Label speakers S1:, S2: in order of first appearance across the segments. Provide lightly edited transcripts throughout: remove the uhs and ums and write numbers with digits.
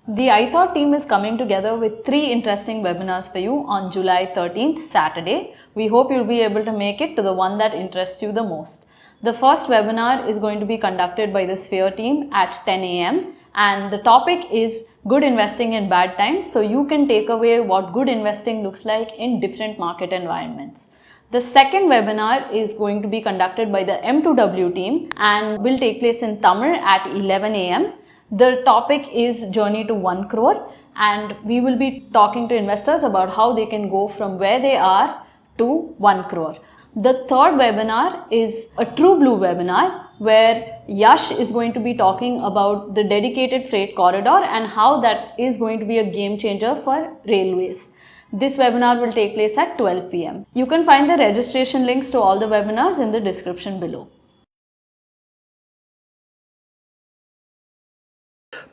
S1: The iThought team is coming together with 3 interesting webinars for you on July 13th, Saturday. We hope you'll be able to make it to the one that interests you the most. The first webinar is going to be conducted by the Sphere team at 10 a.m. and the topic is good investing in bad times, so you can take away what good investing looks like in different market environments. The second webinar is going to be conducted by the M2W team and will take place in Tamil at 11 a.m. The topic is Journey to 1 crore and we will be talking to investors about how they can go from where they are to 1 crore. The third webinar is a True Blue webinar where Yash is going to be talking about the dedicated freight corridor and how that is going to be a game changer for railways. This webinar will take place at 12 p.m. You can find the registration links to all the webinars in the description below.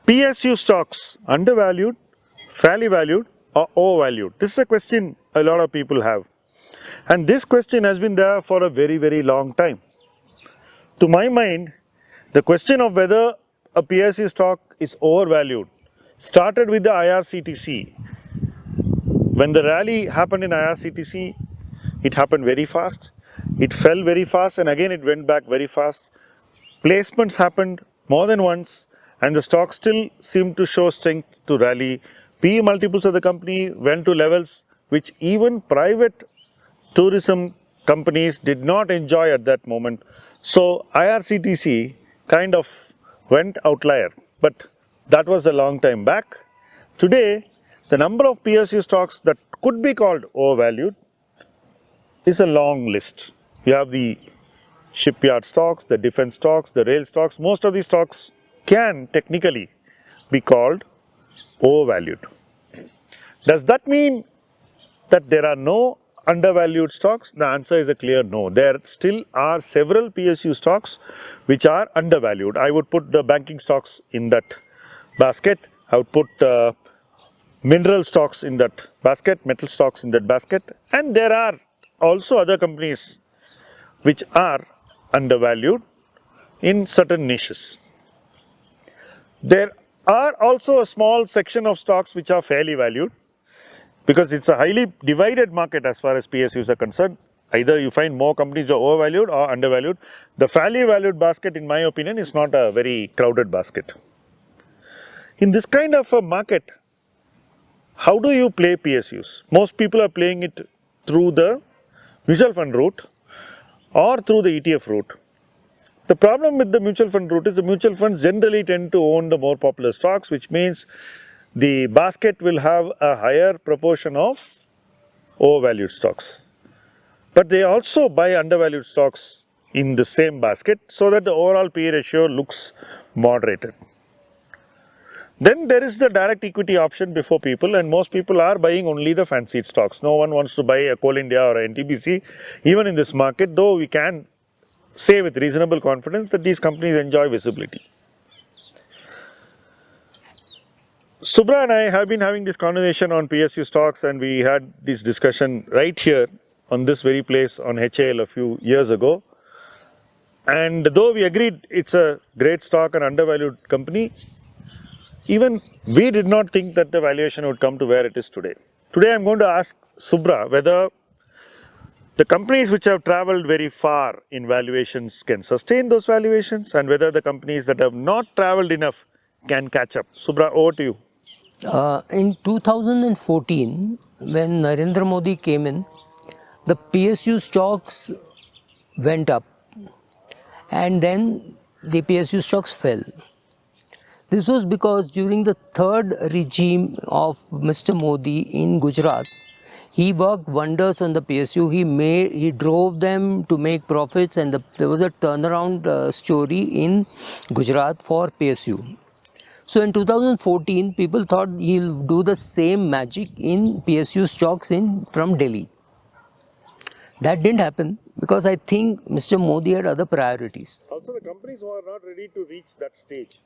S2: PSU stocks, undervalued, fairly valued or overvalued? This is a question a lot of people have. And this question has been there for a very, very long time. To my mind, the question of whether a PSU stock is overvalued started with the IRCTC. When the rally happened in IRCTC, it happened very fast. It fell very fast and again it went back very fast. Placements happened more than once and the stock still seemed to show strength to rally. PE multiples of the company went to levels which even private tourism companies did not enjoy at that moment. So IRCTC kind of went outlier, but that was a long time back. Today, the number of PSU stocks that could be called overvalued is a long list. We have the shipyard stocks, the defense stocks, the rail stocks. Most of these stocks can technically be called overvalued. Does that mean that there are no undervalued stocks? The answer is a clear no. There still are several PSU stocks which are undervalued. I would put the banking stocks in that basket. I would put mineral stocks in that basket, metal stocks in that basket, and there are also other companies which are undervalued in certain niches. There are also a small section of stocks which are fairly valued because it's a highly divided market as far as PSUs are concerned. Either you find more companies are overvalued or undervalued. The fairly valued basket, in my opinion, is not a very crowded basket. In this kind of a market, how do you play PSUs? Most people are playing it through the mutual fund route or through the ETF route. The problem with the mutual fund route is the mutual funds generally tend to own the more popular stocks, which means the basket will have a higher proportion of overvalued stocks. But they also buy undervalued stocks in the same basket so that the overall PE ratio looks moderated. Then there is the direct equity option before people, and most people are buying only the fancied stocks. No one wants to buy a Coal India or a NTPC even in this market, though we can say with reasonable confidence that these companies enjoy visibility. Subra and I have been having this conversation on PSU stocks, and we had this discussion right here on this very place on HAL a few years ago. And though we agreed it's a great stock and undervalued company, even we did not think that the valuation would come to where it is today. Today I am going to ask Subra whether the companies which have travelled very far in valuations can sustain those valuations and whether the companies that have not travelled enough can catch up. Subra, over to you.
S3: In 2014, when Narendra Modi came in, the PSU stocks went up and then the PSU stocks fell. This was because during the third regime of Mr. Modi in Gujarat, he worked wonders on the PSU. He drove them to make profits, and there was a turnaround story in Gujarat for PSU. So in 2014, people thought he'll do the same magic in PSU stocks from Delhi. That didn't happen because I think Mr. Modi had other priorities.
S2: Also, the companies who are not ready to reach that stage.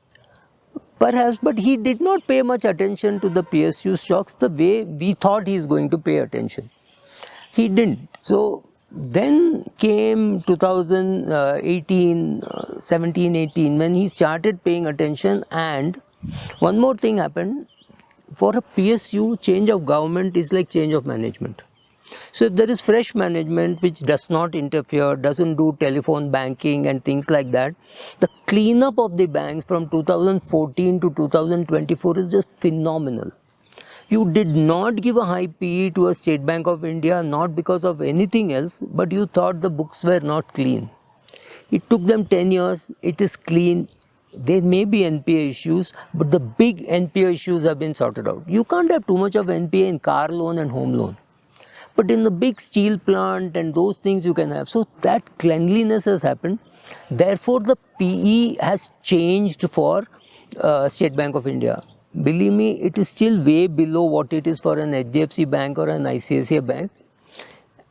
S3: Perhaps, but he did not pay much attention to the PSU stocks the way we thought he is going to pay attention. He didn't. So then came 2018, 17, 18 when he started paying attention, and one more thing happened. for a PSU, change of government is like change of management. So if there is fresh management which does not interfere, doesn't do telephone banking and things like that, the cleanup of the banks from 2014 to 2024 is just phenomenal. You did not give a high PE to a State Bank of India, not because of anything else, but you thought the books were not clean. It took them 10 years, it is clean. There may be NPA issues, but the big NPA issues have been sorted out. You can't have too much of NPA in car loan and home loan. But in the big steel plant and those things you can have. So that cleanliness has happened. Therefore, the PE has changed for State Bank of India. Believe me, it is still way below what it is for an HDFC bank or an ICICI bank.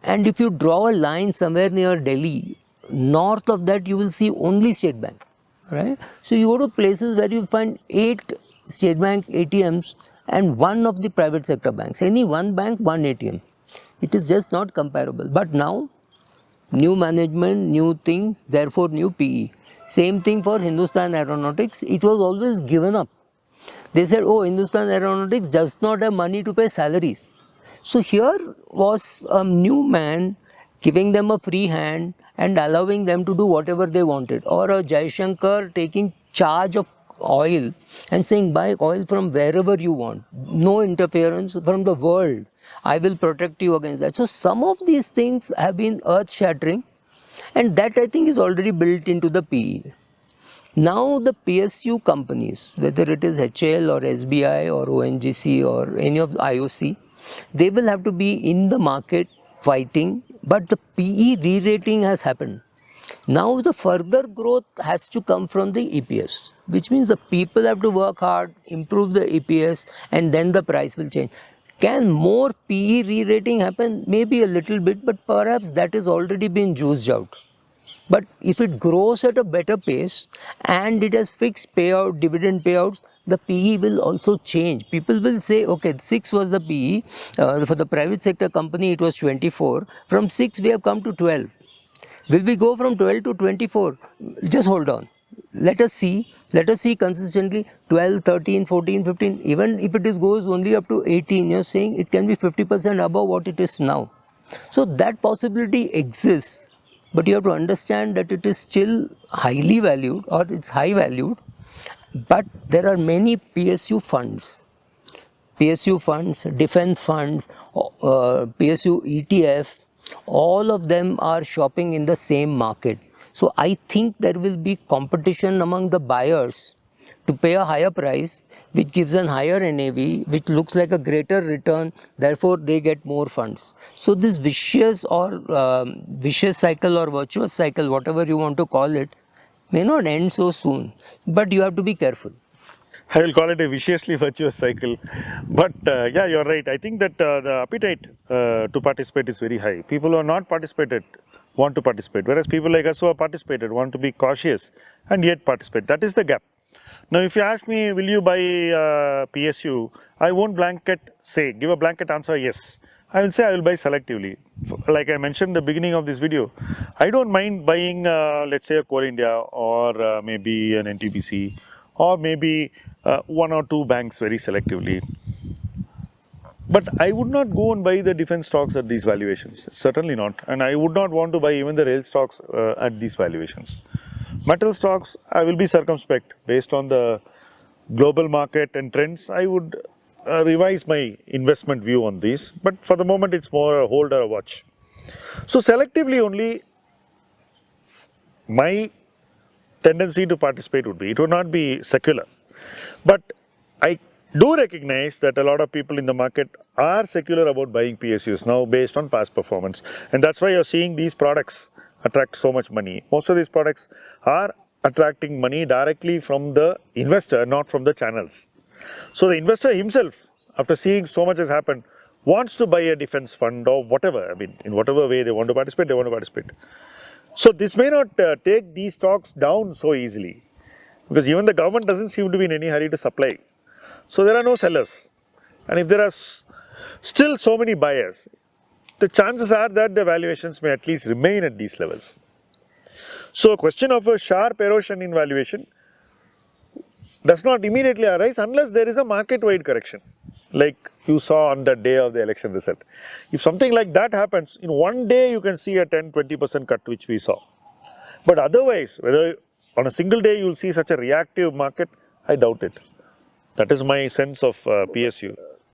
S3: And if you draw a line somewhere near Delhi, north of that you will see only State Bank, right? So you go to places where you find 8 State Bank ATMs and 1 of the private sector banks. Any one bank, 1 ATM. It is just not comparable. But now, new management, new things, therefore new PE. Same thing for Hindustan Aeronautics. It was always given up. They said, oh, Hindustan Aeronautics does not have money to pay salaries. So here was a new man giving them a free hand and allowing them to do whatever they wanted. Or a Jaishankar taking charge of oil and saying, buy oil from wherever you want. No interference from the world. I will protect you against that. So some of these things have been earth shattering, and that I think is already built into the PE. Now the PSU companies, whether it is HAL or SBI or ONGC or any of the IOC, they will have to be in the market fighting, but the PE re-rating has happened. Now the further growth has to come from the EPS, which means the people have to work hard, improve the EPS, and then the price will change. Can more PE re-rating happen? Maybe a little bit, but perhaps that has already been juiced out. But if it grows at a better pace and it has fixed payout, dividend payouts, the PE will also change. People will say, okay, 6 was the PE. For the private sector company, it was 24. From 6, we have come to 12. Will we go from 12 to 24? Just hold on. Let us see consistently 12, 13, 14, 15. Even if it goes only up to 18, you're saying it can be 50% above what it is now. So that possibility exists. But you have to understand that it is still highly valued, or it's high valued. But there are many PSU funds, defense funds, PSU ETF, all of them are shopping in the same market. So I think there will be competition among the buyers to pay a higher price, which gives a higher NAV, which looks like a greater return, therefore they get more funds. So this vicious cycle or virtuous cycle, whatever you want to call it, may not end so soon, but you have to be careful.
S2: I will call it a viciously virtuous cycle. But yeah, you're right. I think that the appetite to participate is very high. People who are not participated want to participate, whereas people like us who have participated want to be cautious and yet participate. That is the gap. Now, if you ask me, will you buy PSU? I won't give a blanket answer, yes. I will say I will buy selectively. Like I mentioned in the beginning of this video, I don't mind buying, let's say, a Coal India or maybe an NTPC or maybe 1 or 2 banks very selectively. But I would not go and buy the defense stocks at these valuations, certainly not. And I would not want to buy even the rail stocks at these valuations. Metal stocks, I will be circumspect based on the global market and trends. I would revise my investment view on these, but for the moment it's more a hold or a watch. So selectively only my tendency to participate would be, it would not be secular. But I do recognize that a lot of people in the market are secular about buying PSUs now based on past performance. And that's why you're seeing these products attract so much money. Most of these products are attracting money directly from the investor, not from the channels. So the investor himself, after seeing so much has happened, wants to buy a defense fund or whatever. I mean, in whatever way they want to participate, they want to participate. So this may not take these stocks down so easily, because even the government doesn't seem to be in any hurry to supply. So there are no sellers. And if there are still so many buyers, the chances are that the valuations may at least remain at these levels. So a question of a sharp erosion in valuation does not immediately arise unless there is a market-wide correction. like you saw on the day of the election result. If something like that happens, in one day you can see a 10-20% cut which we saw. But otherwise, whether on a single day you will see such a reactive market, I doubt it. That is my sense of PSU.